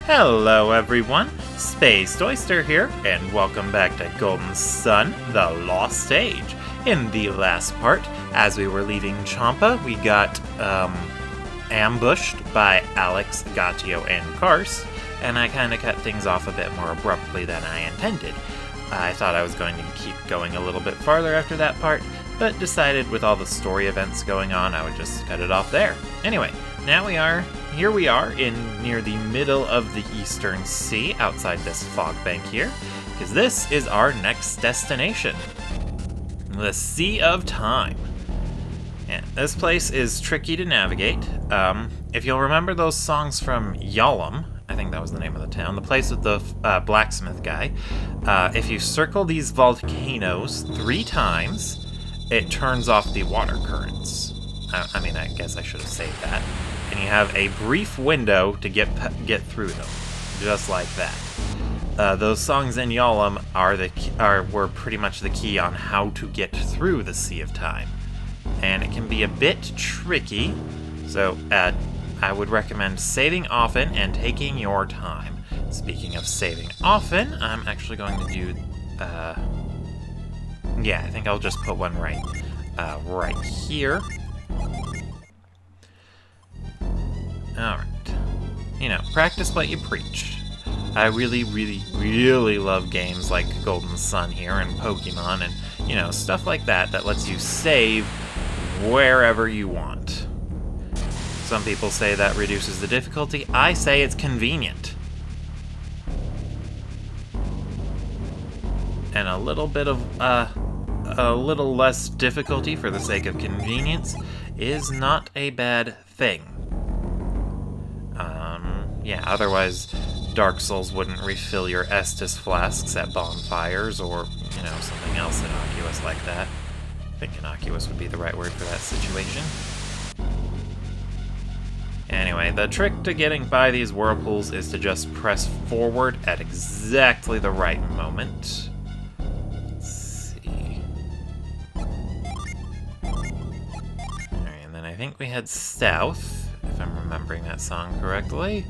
Hello everyone, Spaced Oyster here, and welcome back to Golden Sun, the Lost Age. In the last part, as we were leaving Champa, we got ambushed by Alex, Gatio, and Karst, and I kind of cut things off a bit more abruptly than I intended. I thought I was going to keep going a little bit farther after that part, but decided with all the story events going on, I would just cut it off there. Anyway, here we are in near the middle of the Eastern Sea, outside this fog bank here, because this is our next destination. The Sea of Time. And this place is tricky to navigate. If you'll remember those songs from Yalom, I think that was the name of the town, the place with the blacksmith guy, if you circle these volcanoes 3 times, it turns off the water currents. I guess I should have saved that. And you have a brief window to get through them, just like that. Those songs in Yalom were pretty much the key on how to get through the Sea of Time, and it can be a bit tricky. So I would recommend saving often and taking your time. Speaking of saving often, I'm actually going to do. Yeah, I think I'll just put one right here. Alright. Practice what you preach. I really, really, really love games like Golden Sun here and Pokemon and, stuff like that lets you save wherever you want. Some people say that reduces the difficulty. I say it's convenient. And a little bit of, a little less difficulty for the sake of convenience is not a bad thing. Yeah, otherwise Dark Souls wouldn't refill your Estus flasks at bonfires or, something else innocuous like that. I think innocuous would be the right word for that situation. Anyway, the trick to getting by these whirlpools is to just press forward at exactly the right moment. Let's see. Alright, and then I think we head south, if I'm remembering that song correctly.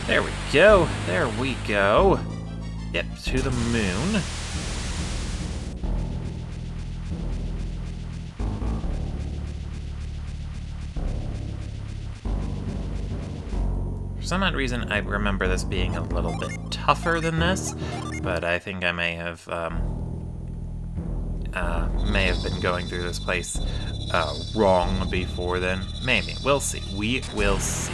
There we go, there we go. Yep, to the moon. For some odd reason, I remember this being a little bit tougher than this, but I think I may have been going through this place wrong before then. Maybe. We'll see. We will see.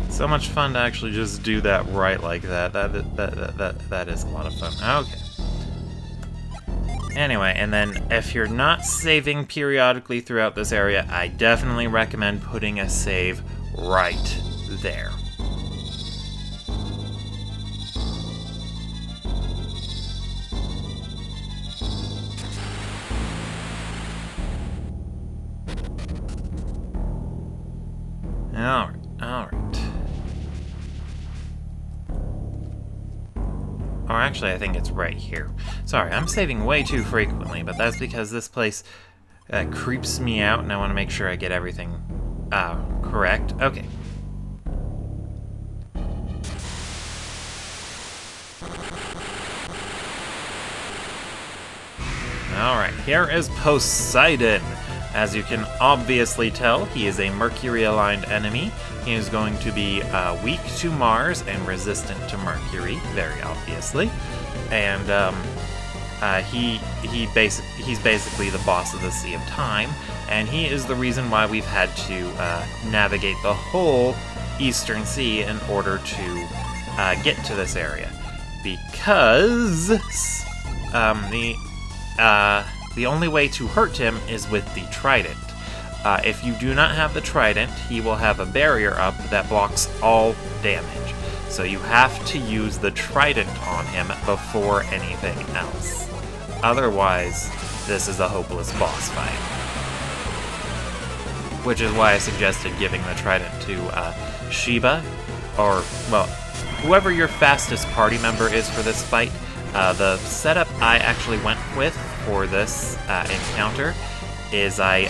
So much fun to actually just do that right like that. That is a lot of fun. Okay. Anyway, and then if you're not saving periodically throughout this area, I definitely recommend putting a save right there. Alright. Or actually, I think it's right here. Sorry, I'm saving way too frequently, but that's because this place creeps me out, and I want to make sure I get everything correct. Okay. Alright, here is Poseidon. As you can obviously tell, he is a Mercury-aligned enemy. He is going to be weak to Mars and resistant to Mercury, very obviously. And he's basically the boss of the Sea of Time, and he is the reason why we've had to navigate the whole Eastern Sea in order to get to this area. Because the only way to hurt him is with the trident. If you do not have the trident, he will have a barrier up that blocks all damage. So you have to use the trident on him before anything else. Otherwise, this is a hopeless boss fight. Which is why I suggested giving the trident to Sheba, or, well, whoever your fastest party member is for this fight. The setup I actually went with for this encounter is I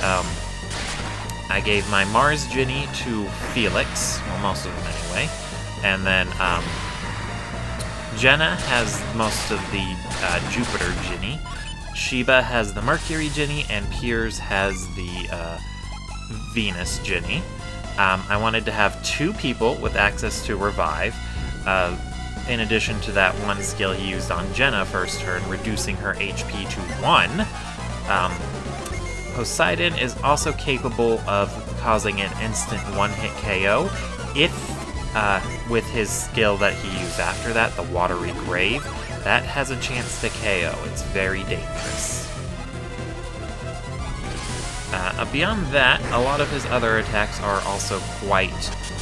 gave my Mars Ginny to Felix, well, most of them anyway, and then Jenna has most of the Jupiter Ginny, Sheba has the Mercury Ginny, and Piers has the Venus Ginny. I wanted to have 2 people with access to Revive, in addition to that one skill he used on Jenna first turn, reducing her HP to 1. Poseidon is also capable of causing an instant one-hit KO if, with his skill that he used after that, the Watery Grave, that has a chance to KO. It's very dangerous. Beyond that, a lot of his other attacks are also quite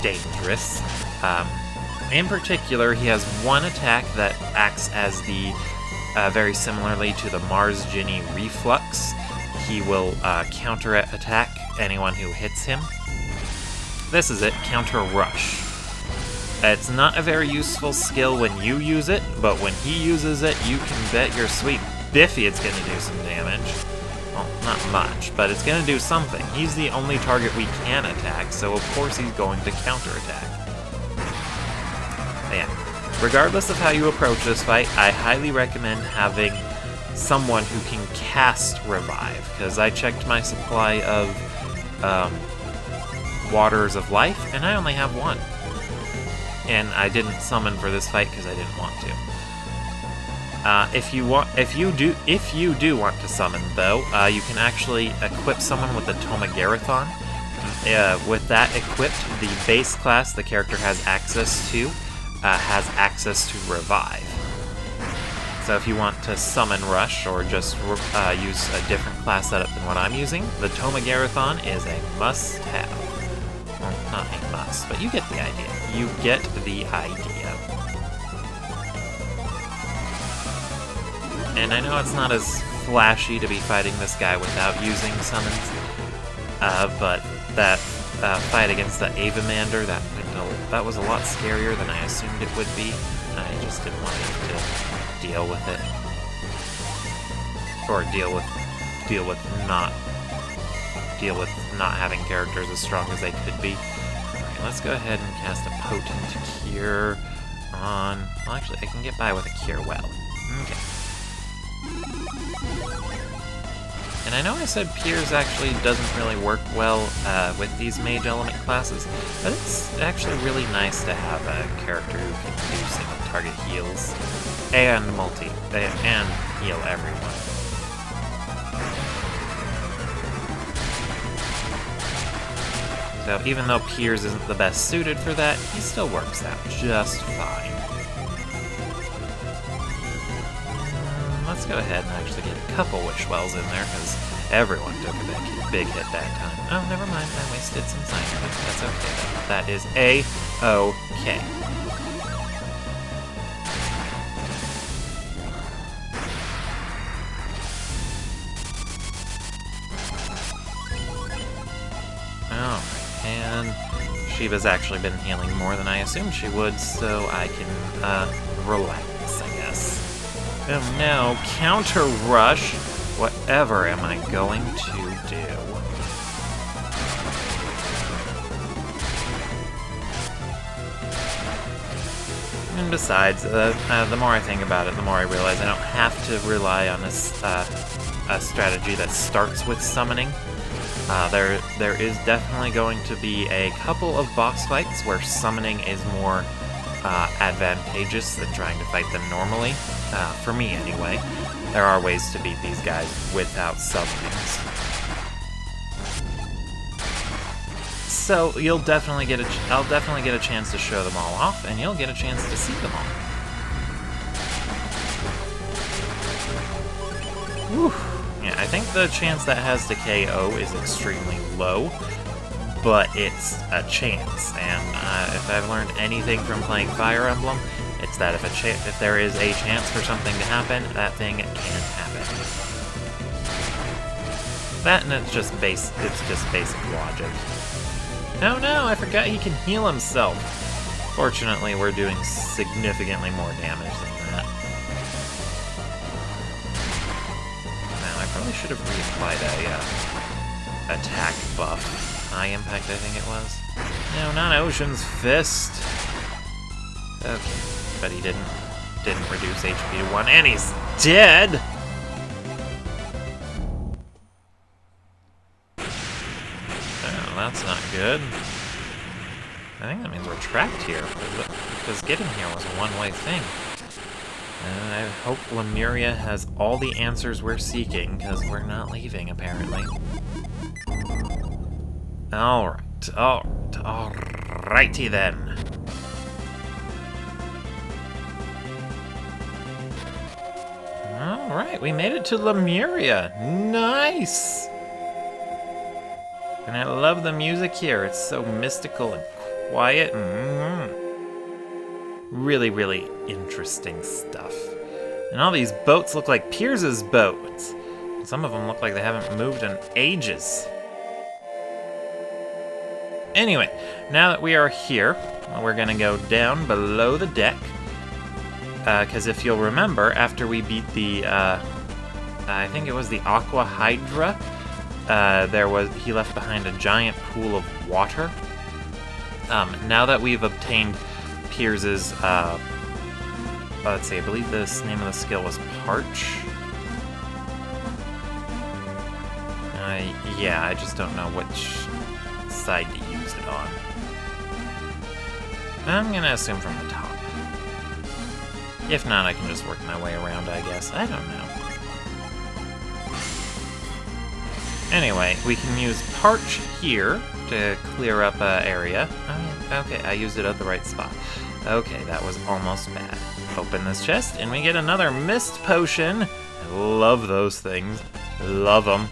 dangerous. In particular, he has one attack that acts as the, very similarly to the Mars Ginny Reflux. He will counter-attack anyone who hits him. This is it, Counter Rush. It's not a very useful skill when you use it, but when he uses it, you can bet your sweet biffy it's going to do some damage. Well, not much, but it's going to do something. He's the only target we can attack, so of course he's going to counterattack. But yeah, regardless of how you approach this fight, I highly recommend having someone who can cast Revive, because I checked my supply of Waters of Life, and I only have 1. And I didn't summon for this fight because I didn't want to. If you do want to summon, though, you can actually equip someone with the Tomagarathon. With that equipped, the base class the character has access to Revive. So if you want to summon Rush or just use a different class setup than what I'm using, the Tomagarathon is a must-have. Well, not a must, but you get the idea. You get the idea. And I know it's not as flashy to be fighting this guy without using summons, but that fight against the Avamander, that was a lot scarier than I assumed it would be. I just didn't want to deal with it. Or deal with not having characters as strong as they could be. Alright, let's go ahead and cast a Potent Cure on... Well, actually, I can get by with a Cure Well. Okay. And I know I said Piers actually doesn't really work well with these Mage Element classes, but it's actually really nice to have a character who can do single-target heals and and heal everyone. So even though Piers isn't the best suited for that, he still works out just fine. Let's go ahead and actually get a couple Witch Wells in there, because everyone took a big hit that time. Oh, never mind, I wasted some Cyanide. That's okay, though. That is A-okay. And Sheba's actually been healing more than I assumed she would, so I can relax, I guess. Oh no, Counter Rush! Whatever am I going to do? And besides, the more I think about it, the more I realize I don't have to rely on a strategy that starts with summoning. There is definitely going to be a couple of boss fights where summoning is more advantageous than trying to fight them normally. For me, anyway. There are ways to beat these guys without summonings. So you'll definitely get I'll definitely get a chance to show them all off, and you'll get a chance to see them all. Whew. Yeah, I think the chance that has to KO is extremely low, but it's a chance, and if I've learned anything from playing Fire Emblem, it's that if there is a chance for something to happen, that thing can happen. That and it's just basic logic. Oh no, I forgot he can heal himself. Fortunately, we're doing significantly more damage than that. Now, I probably should have reapplied a attack buff. High impact, I think it was. No, not Ocean's Fist. Okay, but he didn't reduce HP to 1, and he's dead! Oh, that's not good. I think that means we're trapped here, because getting here was a one-way thing. And I hope Lemuria has all the answers we're seeking, because we're not leaving, apparently. Alrighty then. Alright, we made it to Lemuria. Nice! And I love the music here. It's so mystical and quiet. Really, really interesting stuff. And all these boats look like Piers's boats. Some of them look like they haven't moved in ages. Anyway, now that we are here, we're gonna go down below the deck. Because if you'll remember, after we beat the, I think it was the Aqua Hydra, he left behind a giant pool of water. Now that we've obtained Piers's, let's see, I believe the name of the skill was Parch. Yeah, I just don't know which side to use it on. I'm gonna assume from the top. If not, I can just work my way around, I guess. I don't know. Anyway, we can use Parch here to clear up an area. Oh, yeah. Okay, I used it at the right spot. Okay, that was almost bad. Open this chest, and we get another Mist Potion. I love those things. Love them.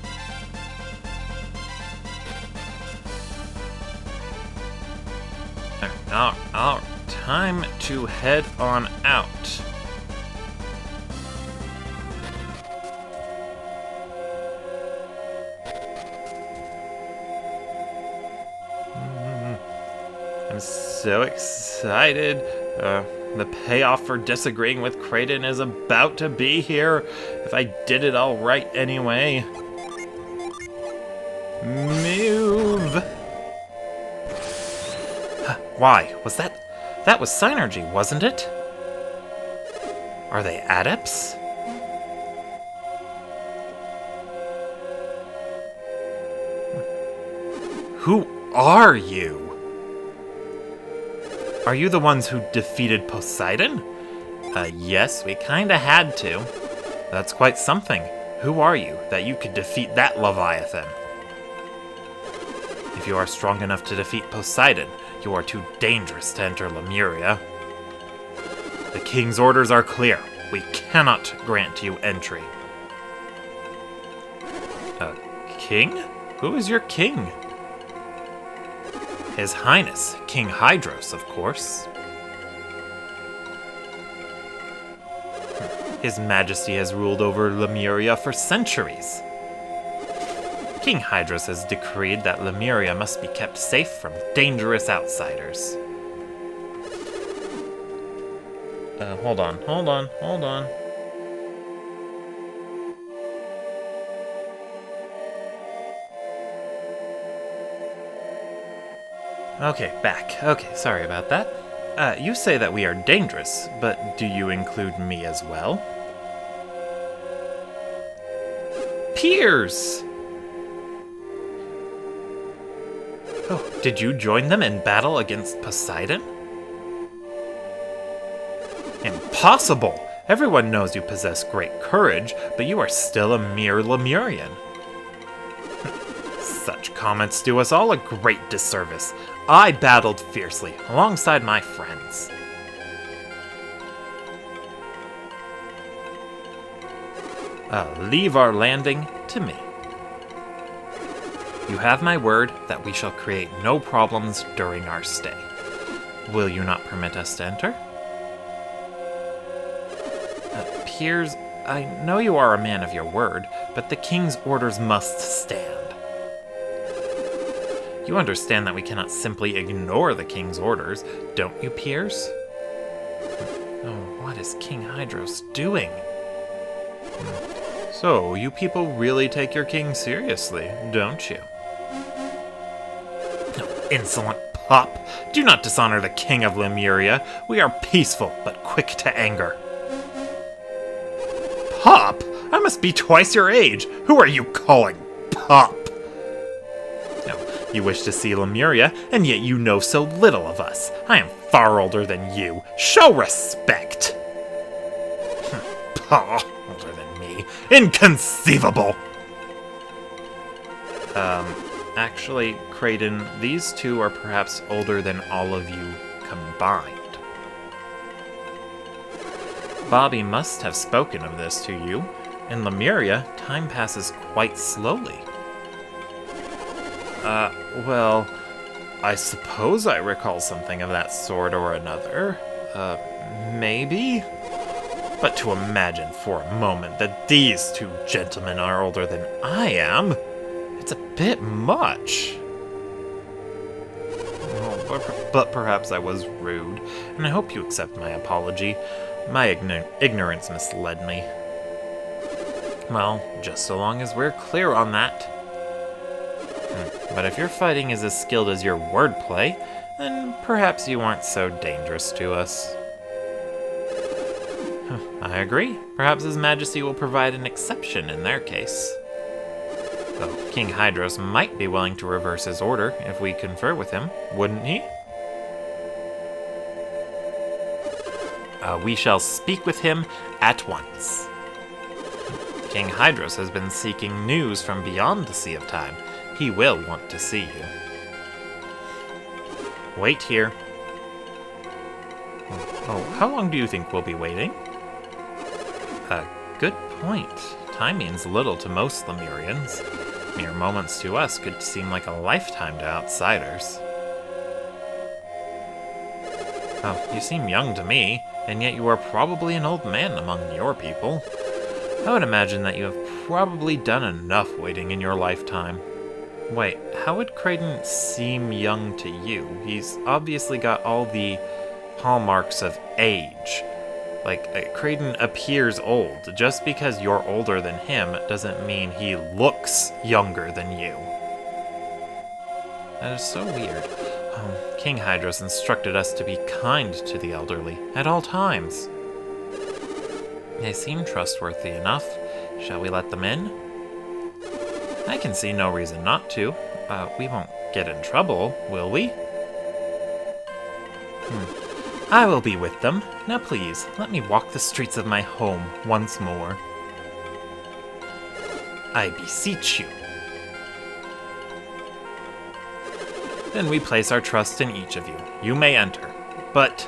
Alright, time to head on out. I'm so excited. The payoff for disagreeing with Kraden is about to be here. If I did it all right anyway. Move! Why? Was that... That was Synergy, wasn't it? Are they adepts? Who are you? Are you the ones who defeated Poseidon? Yes, we kinda had to. That's quite something. Who are you, that you could defeat that Leviathan? If you are strong enough to defeat Poseidon, you are too dangerous to enter Lemuria. The king's orders are clear. We cannot grant you entry. King? Who is your king? His Highness, King Hydros, of course. His Majesty has ruled over Lemuria for centuries. King Hydros has decreed that Lemuria must be kept safe from dangerous outsiders. Hold on. Okay, back. Okay, sorry about that. You say that we are dangerous, but do you include me as well? Peers! Oh, did you join them in battle against Poseidon? Impossible! Everyone knows you possess great courage, but you are still a mere Lemurian. Such comments do us all a great disservice. I battled fiercely, alongside my friends. Leave our landing to me. You have my word that we shall create no problems during our stay. Will you not permit us to enter? Piers, I know you are a man of your word, but the king's orders must stand. You understand that we cannot simply ignore the king's orders, don't you, Piers? Oh, what is King Hydros doing? So, you people really take your king seriously, don't you? Insolent pup! Do not dishonor the king of Lemuria. We are peaceful, but quick to anger. Pup? I must be twice your age. Who are you calling pup? No, you wish to see Lemuria, and yet you know so little of us. I am far older than you. Show respect! Paw, older than me. Inconceivable! Actually, Creighton, these two are perhaps older than all of you combined. Bobby must have spoken of this to you. In Lemuria, time passes quite slowly. Well, I suppose I recall something of that sort or another. Maybe? But to imagine for a moment that these two gentlemen are older than I am, it's a bit much. Oh, but perhaps I was rude, and I hope you accept my apology. My ignorance misled me. Well, just so long as we're clear on that. But if your fighting is as skilled as your wordplay, then perhaps you aren't so dangerous to us. I agree. Perhaps His Majesty will provide an exception in their case. Though King Hydros might be willing to reverse his order if we confer with him, wouldn't he? We shall speak with him at once. King Hydros has been seeking news from beyond the Sea of Time. He will want to see you. Wait here. Oh, how long do you think we'll be waiting? Good point. Time means little to most Lemurians. Mere moments to us could seem like a lifetime to outsiders. Oh, you seem young to me, and yet you are probably an old man among your people. I would imagine that you have probably done enough waiting in your lifetime. Wait, how would Creighton seem young to you? He's obviously got all the hallmarks of age. Like, Creighton appears old. Just because you're older than him doesn't mean he looks younger than you. That is so weird. King Hydros instructed us to be kind to the elderly at all times. They seem trustworthy enough. Shall we let them in? I can see no reason not to. We won't get in trouble, will we? I will be with them. Now please, let me walk the streets of my home once more. I beseech you. Then we place our trust in each of you. You may enter, but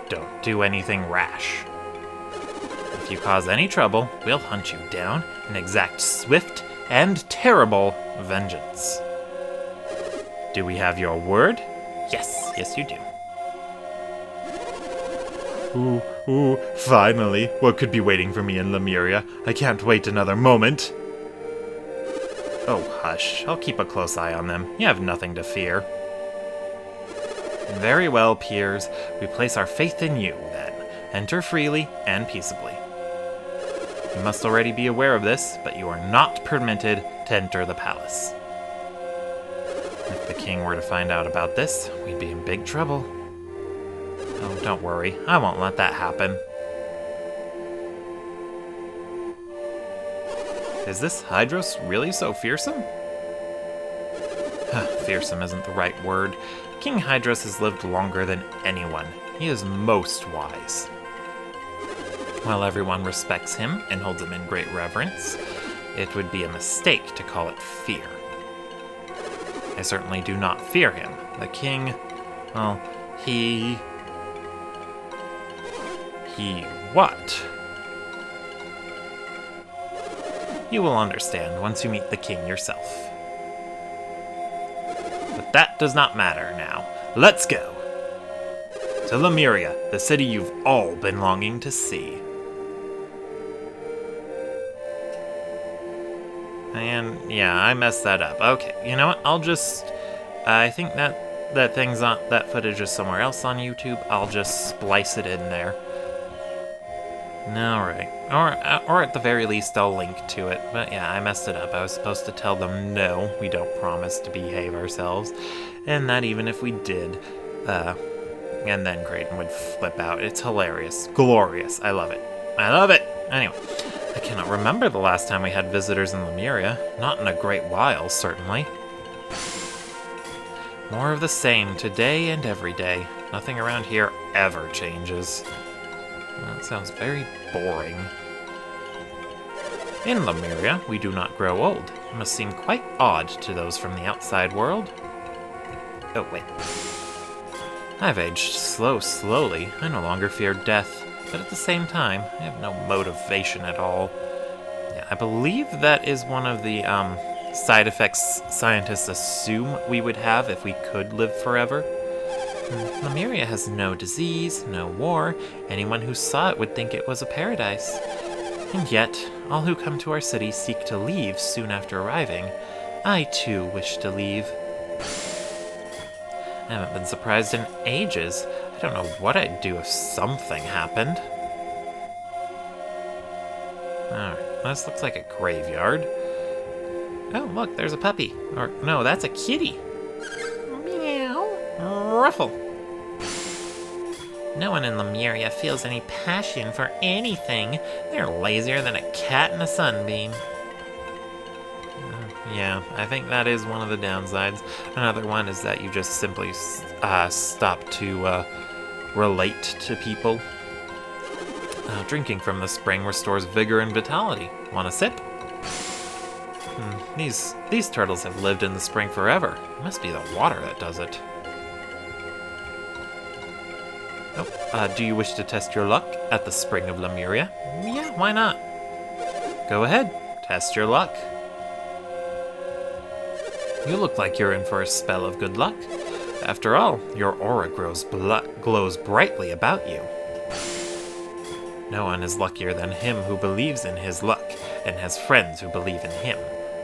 don't do anything rash. If you cause any trouble, we'll hunt you down and exact swift and terrible vengeance. Do we have your word? Yes, yes you do. Ooh, finally. What could be waiting for me in Lemuria? I can't wait another moment. Oh, hush. I'll keep a close eye on them. You have nothing to fear. Very well, Piers. We place our faith in you, then. Enter freely and peaceably. You must already be aware of this, but you are not permitted to enter the palace. If the king were to find out about this, we'd be in big trouble. Oh, don't worry. I won't let that happen. Is this Hydros really so fearsome? Fearsome isn't the right word. King Hydros has lived longer than anyone. He is most wise. While everyone respects him and holds him in great reverence, it would be a mistake to call it fear. I certainly do not fear him. The king, well, He what? You will understand once you meet the king yourself. But that does not matter now. Let's go! To Lemuria, the city you've all been longing to see. And yeah, I messed that up. Okay, you know what? I'll just... I think that thing's on... That footage is somewhere else on YouTube. I'll just splice it in there. Alright. Or at the very least, I'll link to it. But yeah, I messed it up. I was supposed to tell them, no, we don't promise to behave ourselves. And not even if we did. And then Graydon would flip out. It's hilarious. Glorious. I love it. I love it! Anyway, I cannot remember the last time we had visitors in Lemuria. Not in a great while, certainly. More of the same, today and every day. Nothing around here ever changes. Well, that sounds very boring. In Lemuria, we do not grow old. It must seem quite odd to those from the outside world. Oh, wait. I've aged slowly. I no longer fear death, but at the same time, I have no motivation at all. Yeah, I believe that is one of the side effects scientists assume we would have if we could live forever. Lemuria has no disease, no war. Anyone who saw it would think it was a paradise. And yet, all who come to our city seek to leave soon after arriving. I too wish to leave. I haven't been surprised in ages. I don't know what I'd do if something happened. Alright, this looks like a graveyard. Oh, look, there's a puppy. Or, no, that's a kitty. Meow. Ruffle. No one in Lemuria feels any passion for anything. They're lazier than a cat in a sunbeam. Yeah, I think that is one of the downsides. Another one is that you just simply stop to relate to people. Drinking from the spring restores vigor and vitality. Want a sip? These turtles have lived in the spring forever. It must be the water that does it. Oh, do you wish to test your luck at the spring of Lemuria? Yeah, why not? Go ahead, test your luck. You look like you're in for a spell of good luck. After all, your aura glows brightly about you. No one is luckier than him who believes in his luck, and has friends who believe in him.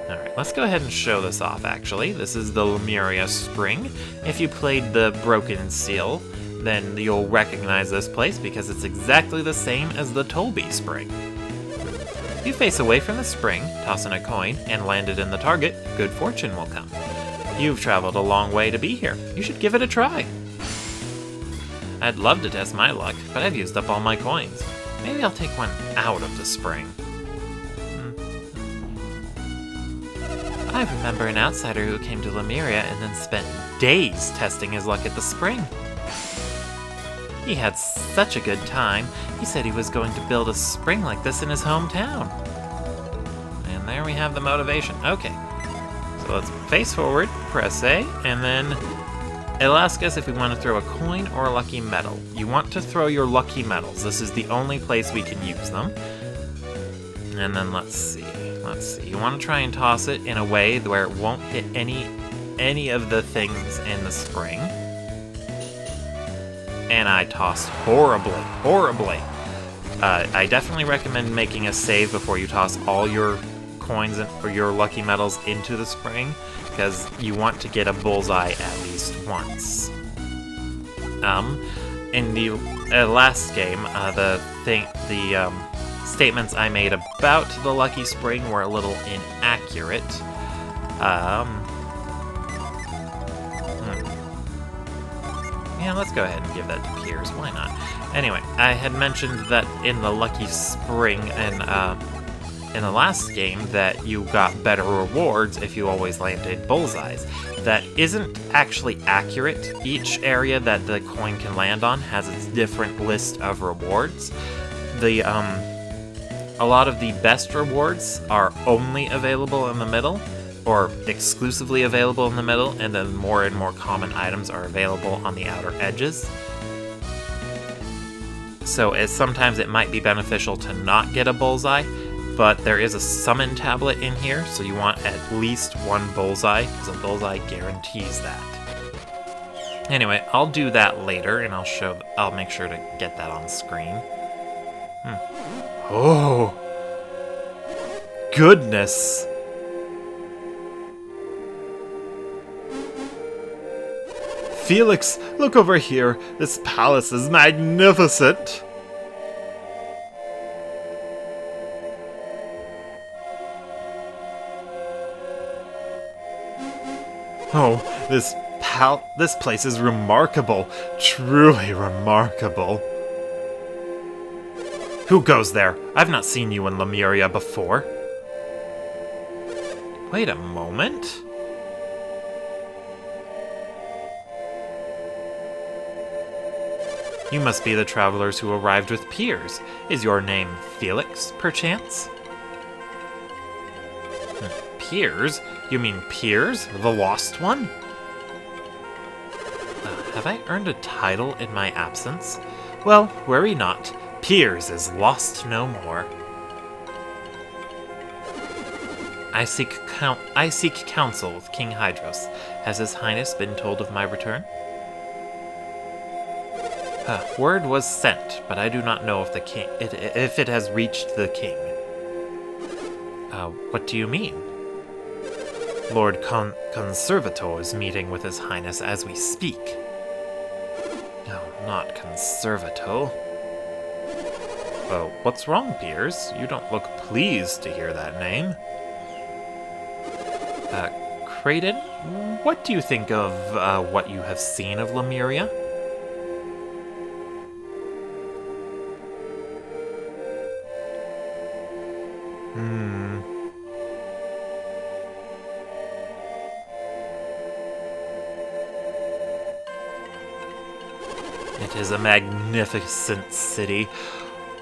Alright, let's go ahead and show this off, actually. This is the Lemuria Spring. If you played the Broken Seal, then you'll recognize this place because it's exactly the same as the Tolby Spring. If you face away from the spring, toss in a coin, and land it in the target, good fortune will come. You've traveled a long way to be here. You should give it a try. I'd love to test my luck, but I've used up all my coins. Maybe I'll take one out of the spring. I remember an outsider who came to Lemuria and then spent days testing his luck at the spring. He had such a good time, he said he was going to build a spring like this in his hometown. And there we have the motivation. Okay, so let's face forward, press A, and then it'll ask us if we want to throw a coin or a lucky medal. You want to throw your lucky medals. This is the only place we can use them. And then let's see. You want to try and toss it in a way where it won't hit any of the things in the spring. And I tossed horribly. I definitely recommend making a save before you toss all your coins or your lucky medals into the spring, because you want to get a bullseye at least once. In the last game, the statements I made about the lucky spring were a little inaccurate. Yeah, let's go ahead and give that to Piers. Why not? Anyway, I had mentioned that in the lucky spring and in the last game that you got better rewards if you always landed bullseyes. That isn't actually accurate. Each area that the coin can land on has its different list of rewards. A lot of the best rewards are only available in the middle, or exclusively available in the middle, and then more and more common items are available on the outer edges. So sometimes it might be beneficial to not get a bullseye, but there is a summon tablet in here, so you want at least one bullseye, because a bullseye guarantees that. Anyway, I'll do that later, and I'll make sure to get that on screen. Oh! Goodness! Felix, look over here. This palace is magnificent. Oh, this place is remarkable. Truly remarkable. Who goes there? I've not seen you in Lemuria before. Wait a moment. You must be the travelers who arrived with Piers. Is your name Felix, perchance? Piers? You mean Piers, the lost one? Have I earned a title in my absence? Well, worry not. Piers is lost no more. I seek counsel with King Hydros. Has His Highness been told of my return? Word was sent, but I do not know if if it has reached the king. What do you mean? Lord Conservator is meeting with His Highness as we speak. No, not Conservator. Oh, what's wrong, Piers? You don't look pleased to hear that name. Creighton, what do you think of what you have seen of Lemuria? It is a magnificent city.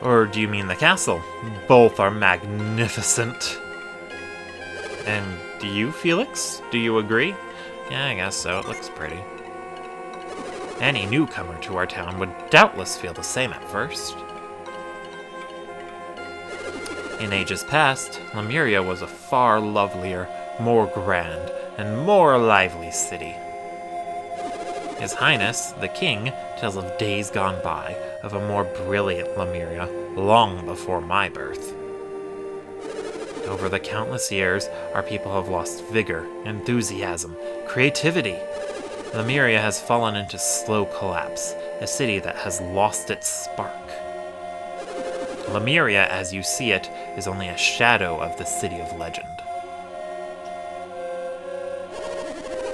Or do you mean the castle? Both are magnificent. And do you, Felix? Do you agree? Yeah, I guess so. It looks pretty. Any newcomer to our town would doubtless feel the same at first. In ages past, Lemuria was a far lovelier, more grand, and more lively city. His Highness, the King, tells of days gone by, of a more brilliant Lemuria, long before my birth. Over the countless years, our people have lost vigor, enthusiasm, creativity. Lemuria has fallen into slow collapse, a city that has lost its spark. Lemuria, as you see it, is only a shadow of the city of legend.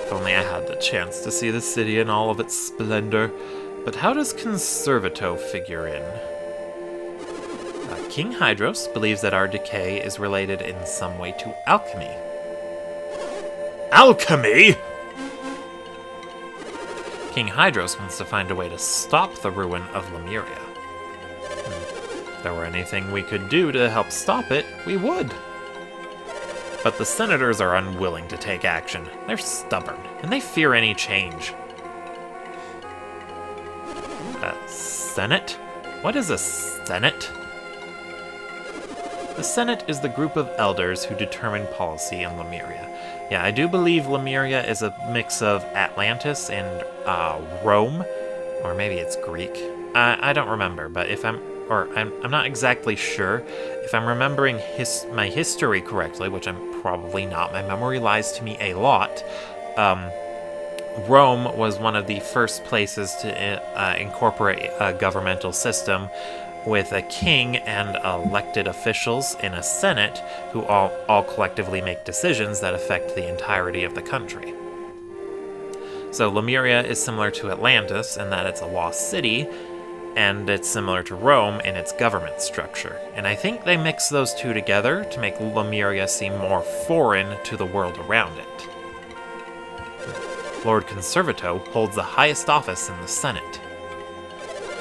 If only I had the chance to see the city in all of its splendor. But how does Conservato figure in? King Hydros believes that our decay is related in some way to alchemy. Alchemy?! King Hydros wants to find a way to stop the ruin of Lemuria. If there were anything we could do to help stop it, we would. But the senators are unwilling to take action. They're stubborn, and they fear any change. Senate? What is a Senate? The Senate is the group of elders who determine policy in Lemuria. Yeah, I do believe Lemuria is a mix of Atlantis and Rome, or maybe it's Greek. I don't remember, but I'm not exactly sure. If I'm remembering my history correctly, which I'm probably not, my memory lies to me a lot. Rome was one of the first places to incorporate a governmental system with a king and elected officials in a senate who all collectively make decisions that affect the entirety of the country. So Lemuria is similar to Atlantis in that it's a lost city, and it's similar to Rome in its government structure. And I think they mix those two together to make Lemuria seem more foreign to the world around it. Lord Conservato holds the highest office in the Senate.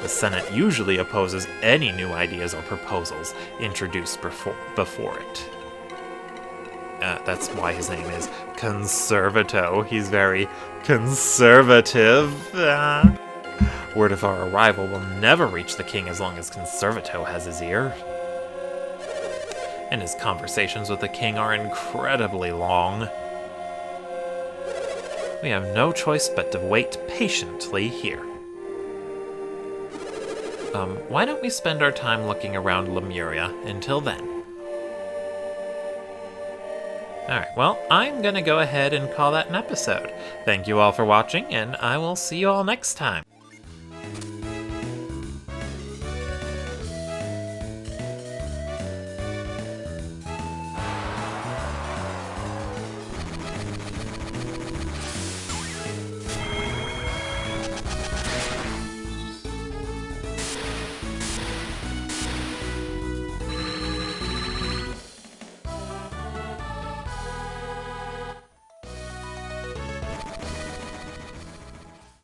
The Senate usually opposes any new ideas or proposals introduced before it. That's why his name is Conservato. He's very conservative. Word of our arrival will never reach the king as long as Conservato has his ear. And his conversations with the king are incredibly long. We have no choice but to wait patiently here. Why don't we spend our time looking around Lemuria until then? Alright, well, I'm gonna go ahead and call that an episode. Thank you all for watching, and I will see you all next time.